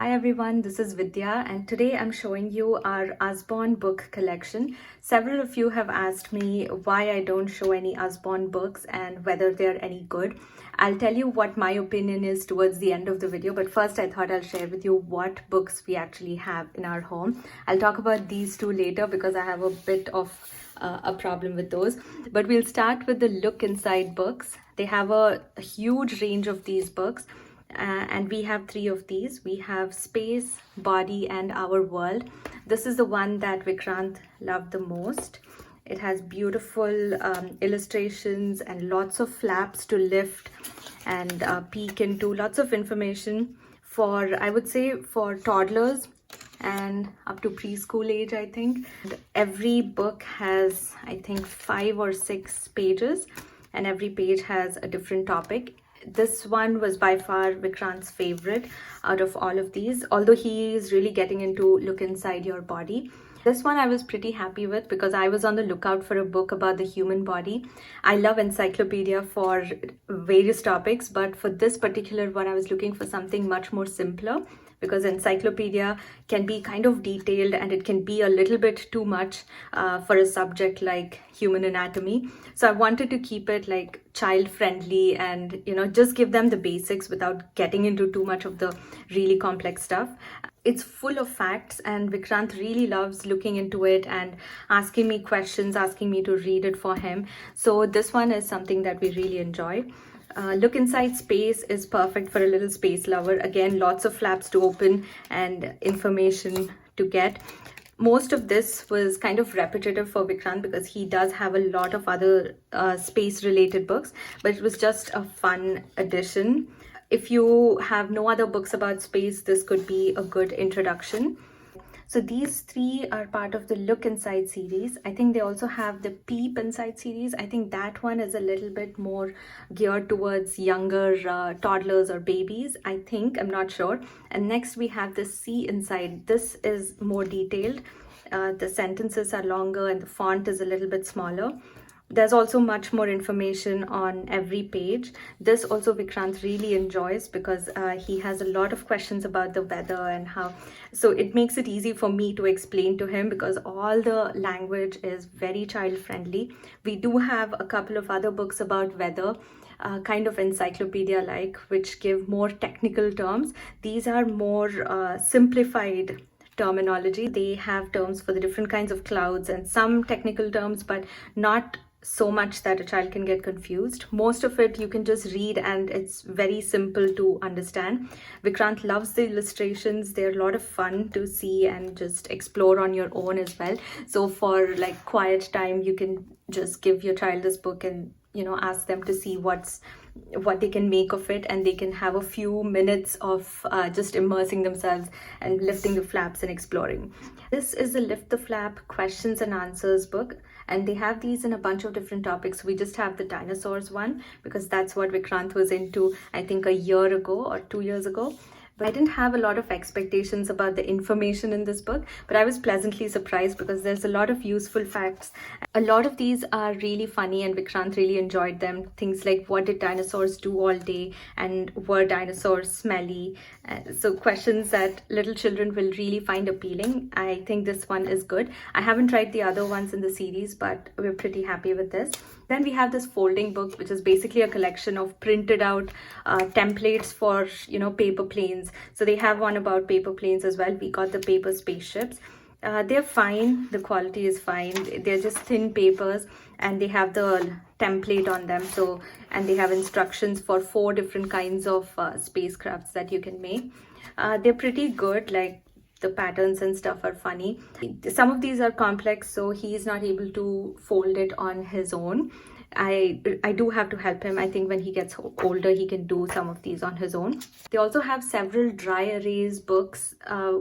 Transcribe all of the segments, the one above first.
Hi everyone, this is Vidya and today I'm showing you our Usborne book collection. Several of you have asked me why I don't show any Usborne books and whether they're any good. I'll tell you what my opinion is towards the end of the video, but first I thought I'll share with you what books we actually have in our home. I'll talk about these two later because I have a bit of a problem with those. But we'll start with the look inside books. They have a huge range of these books. And we have three of these. We have Space, Body, and Our World. This is the one that Vikrant loved the most. It has beautiful illustrations and lots of flaps to lift and peek into, lots of information for, I would say, for toddlers and up to preschool age, I think. Every book has, I think, 5 or 6 pages, and every page has a different topic. This one was by far Vikrant's favorite out of all of these, although he is really getting into look inside your body. This one I was pretty happy with because I was on the lookout for a book about the human body. I love encyclopedia for various topics, but for this particular one I was looking for something much more simpler, because encyclopedia can be kind of detailed and it can be a little bit too much for a subject like human anatomy. So I wanted to keep it like child friendly and, you know, just give them the basics without getting into too much of the really complex stuff. It's full of facts and Vikrant really loves looking into it and asking me questions, asking me to read it for him. So this one is something that we really enjoy. Look Inside Space is perfect for a little space lover. Again, lots of flaps to open and information to get. Most of this was kind of repetitive for Vikrant because he does have a lot of other space related books, but it was just a fun addition. If you have no other books about space, this could be a good introduction. So these three are part of the Look Inside series. I think they also have the Peep Inside series. I think that one is a little bit more geared towards younger toddlers or babies, I think. I'm not sure. And next we have the See Inside. This is more detailed. The sentences are longer and the font is a little bit smaller. There's also much more information on every page. This also Vikrant really enjoys because he has a lot of questions about the weather and how. So it makes it easy for me to explain to him because all the language is very child friendly. We do have a couple of other books about weather, kind of encyclopedia like, which give more technical terms. These are more simplified terminology. They have terms for the different kinds of clouds and some technical terms, but not so much that a child can get confused. Most of it you can just read and it's very simple to understand. Vikrant loves the illustrations. They're a lot of fun to see and just explore on your own as well. So for like quiet time, you can just give your child this book and, you know, ask them to see what they can make of it, and they can have a few minutes of just immersing themselves and lifting the flaps and exploring. This is the Lift the Flap questions and answers book, and they have these in a bunch of different topics. We just have the dinosaurs one because that's what Vikrant was into, I think, a year ago or 2 years ago. But I didn't have a lot of expectations about the information in this book, but I was pleasantly surprised because there's a lot of useful facts. A lot of these are really funny and Vikrant really enjoyed them. Things like, what did dinosaurs do all day, and were dinosaurs smelly? So questions that little children will really find appealing. I think this one is good. I haven't tried the other ones in the series, but we're pretty happy with this. Then we have this folding book, which is basically a collection of printed out templates for, you know, paper planes. So they have one about paper planes as well. We got the paper spaceships. They're fine. The quality is fine. They're just thin papers and they have the template on them. So, and they have instructions for 4 different kinds of spacecrafts that you can make. They're pretty good. Like, the patterns and stuff are funny. Some of these are complex, so he is not able to fold it on his own. I do have to help him. I think when he gets older, he can do some of these on his own. They also have several dry erase books,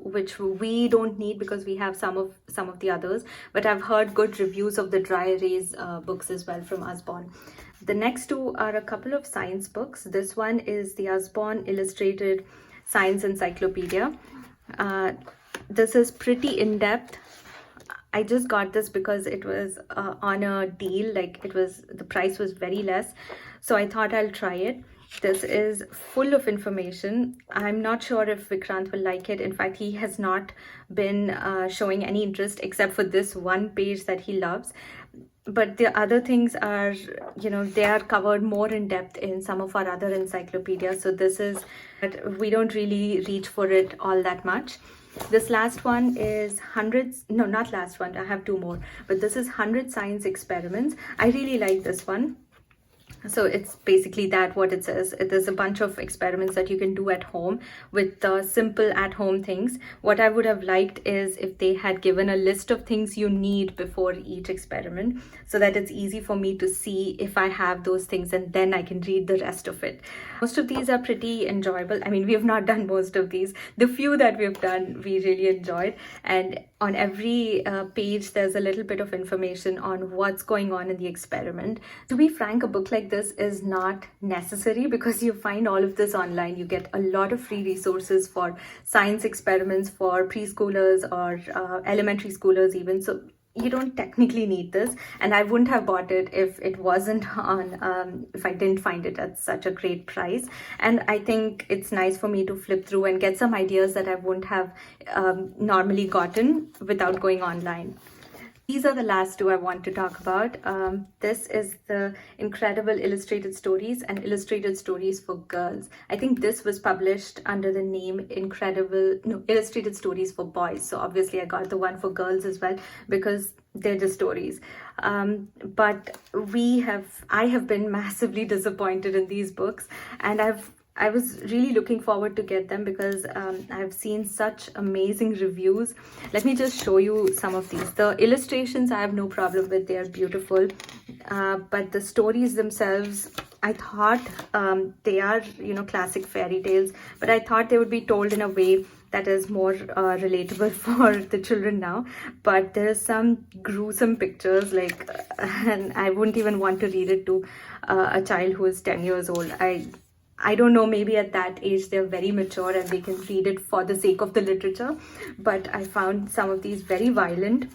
which we don't need because we have some of the others. But I've heard good reviews of the dry erase books as well from Usborne. The next two are a couple of science books. This one is the Usborne Illustrated Science Encyclopedia. This is pretty in-depth. I just got this because it was on a deal, like the price was very less. So I thought I'll try it. This is full of information. I'm not sure if Vikrant will like it. In fact, he has not been showing any interest except for this one page that he loves. But the other things are, they are covered more in depth in some of our other encyclopedias. So this is, we don't really reach for it all that much. This last one is hundreds, no, not last one, I have two more, but this is 100 science experiments. I really like this one. So it's basically that what it says. There's a bunch of experiments that you can do at home with simple at-home things. What I would have liked is if they had given a list of things you need before each experiment, so that it's easy for me to see if I have those things, and then I can read the rest of it. Most of these are pretty enjoyable. I mean, we have not done most of these. The few that we've done, we really enjoyed. And on every page, there's a little bit of information on what's going on in the experiment. To be frank, a book like this is not necessary because you find all of this online. You get a lot of free resources for science experiments for preschoolers or elementary schoolers even. So you don't technically need this, and I wouldn't have bought it if it wasn't on, if I didn't find it at such a great price. And I think it's nice for me to flip through and get some ideas that I wouldn't have normally gotten without going online. These are the last two I want to talk about. This is the Incredible Illustrated Stories and Illustrated Stories for Girls. I think this was published under the name Illustrated Stories for Boys. So obviously I got the one for girls as well because they're just stories. But I have been massively disappointed in these books, and I was really looking forward to get them because I've seen such amazing reviews. Let me just show you some of these. The illustrations I have no problem with, they are beautiful. But the stories themselves, I thought they are, classic fairy tales, but I thought they would be told in a way that is more relatable for the children now. But there's some gruesome pictures, and I wouldn't even want to read it to a child who is 10 years old. I don't know, maybe at that age they're very mature and they can read it for the sake of the literature, but I found some of these very violent.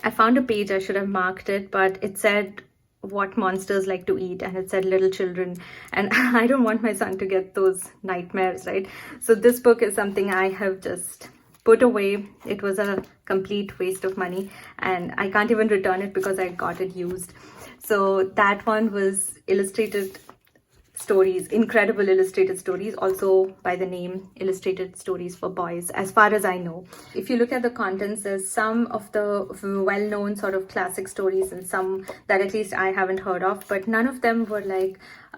I found a page, I should have marked it, but it said what monsters like to eat, and it said little children, and I don't want my son to get those nightmares, right? So this book is something I have just put away. It was a complete waste of money, and I can't even return it because I got it used. So that one was Illustrated Stories, Incredible Illustrated Stories, also by the name Illustrated Stories for Boys, as far as I know. If you look at the contents, there's some of the well-known sort of classic stories and some that at least I haven't heard of, but none of them were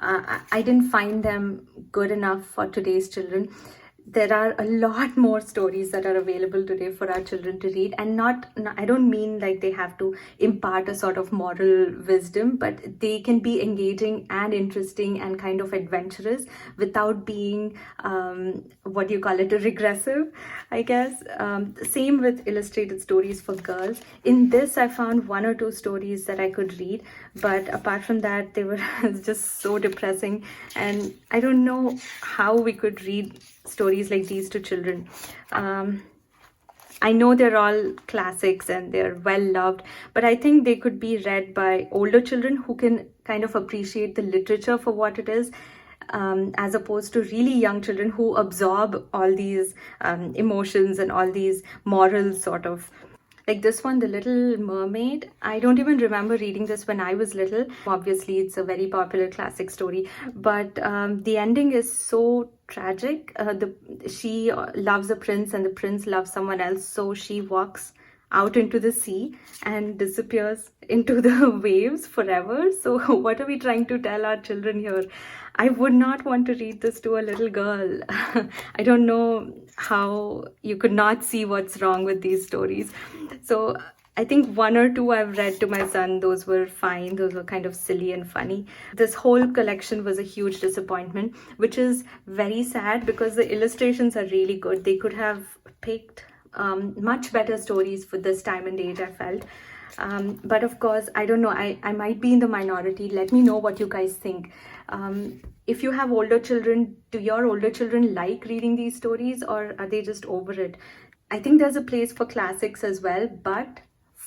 I didn't find them good enough for today's children. There are a lot more stories that are available today for our children to read, and I don't mean like they have to impart a sort of moral wisdom, but they can be engaging and interesting and kind of adventurous without being regressive, I guess. Same with Illustrated Stories for Girls. In this, I found one or two stories that I could read, but apart from that, they were just so depressing, and I don't know how we could read stories like these to children. I know they're all classics and they're well loved, but I think they could be read by older children who can kind of appreciate the literature for what it is, as opposed to really young children who absorb all these emotions and all these morals sort of. Like this one, The Little Mermaid. I don't even remember reading this when I was little. Obviously, it's a very popular classic story, but the ending is so tragic. She loves a prince and the prince loves someone else, so she walks out into the sea and disappears into the waves forever. So what are we trying to tell our children here? I would not want to read this to a little girl. I don't know how you could not see what's wrong with these stories. So I think one or two I've read to my son. Those were fine. Those were kind of silly and funny. This whole collection was a huge disappointment, which is very sad because the illustrations are really good. They could have picked much better stories for this time and age, I felt. But of course, I don't know, I might be in the minority. Let me know what you guys think. If you have older children, do your older children like reading these stories, or are they just over it? I think there's a place for classics as well, but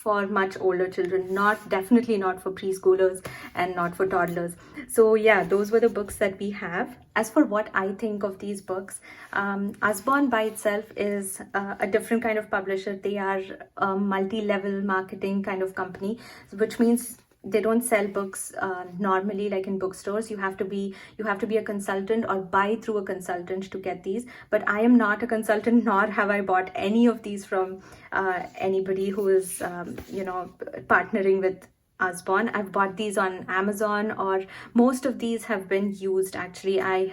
for much older children, definitely not for preschoolers and not for toddlers. So yeah, those were the books that we have. As for what I think of these books, Usborne by itself is a different kind of publisher. They are a multi-level marketing kind of company, which means they don't sell books normally like in bookstores. You have to be a consultant or buy through a consultant to get these. But I am not a consultant, nor have I bought any of these from anybody who is partnering with Usborne. I've bought these on Amazon, or most of these have been used. Actually, I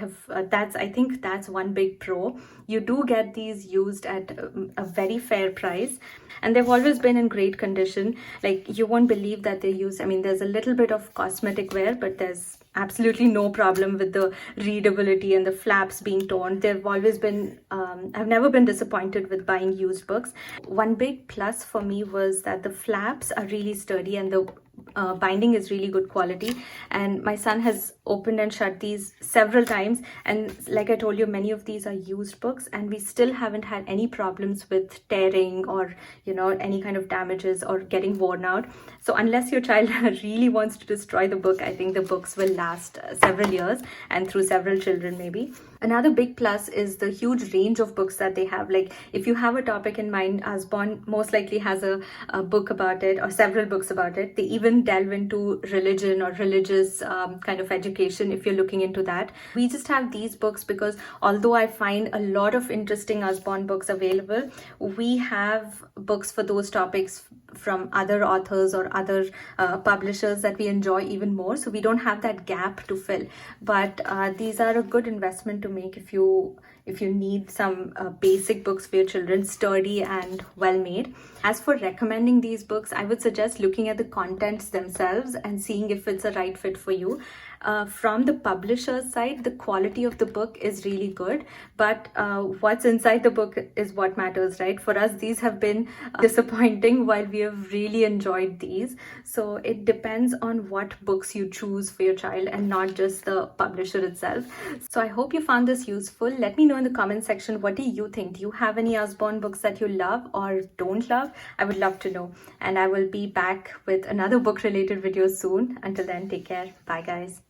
think that's one big pro. You do get these used at a very fair price, and they've always been in great condition. Like, you won't believe that they use. I mean, there's a little bit of cosmetic wear, but there's absolutely no problem with the readability and the flaps being torn. They've always been, I've never been disappointed with buying used books. One big plus for me was that the flaps are really sturdy and the binding is really good quality. And my son has opened and shut these several times, and like I told you, many of these are used books, and we still haven't had any problems with tearing or any kind of damages or getting worn out. So unless your child really wants to destroy the book, I think the books will last several years and through several children maybe. Another big plus is the huge range of books that they have. Like, if you have a topic in mind, Usborne most likely has a book about it, or several books about it. They even delve into religion or religious kind of education if you're looking into that. We just have these books because although I find a lot of interesting Usborne books available, we have books for those topics from other authors or other publishers that we enjoy even more. So we don't have that gap to fill. But these are a good investment to make if you need some basic books for your children, sturdy and well made. As for recommending these books, I would suggest looking at the contents themselves and seeing if it's a right fit for you. From the publisher's side, the quality of the book is really good, but what's inside the book is what matters, right? For us, these have been disappointing while we have really enjoyed these. So it depends on what books you choose for your child and not just the publisher itself. So I hope you found this useful. Let me know in the comment section, what do you think? Do you have any Usborne books that you love or don't love? I would love to know. And I will be back with another book related video soon. Until then, take care. Bye guys.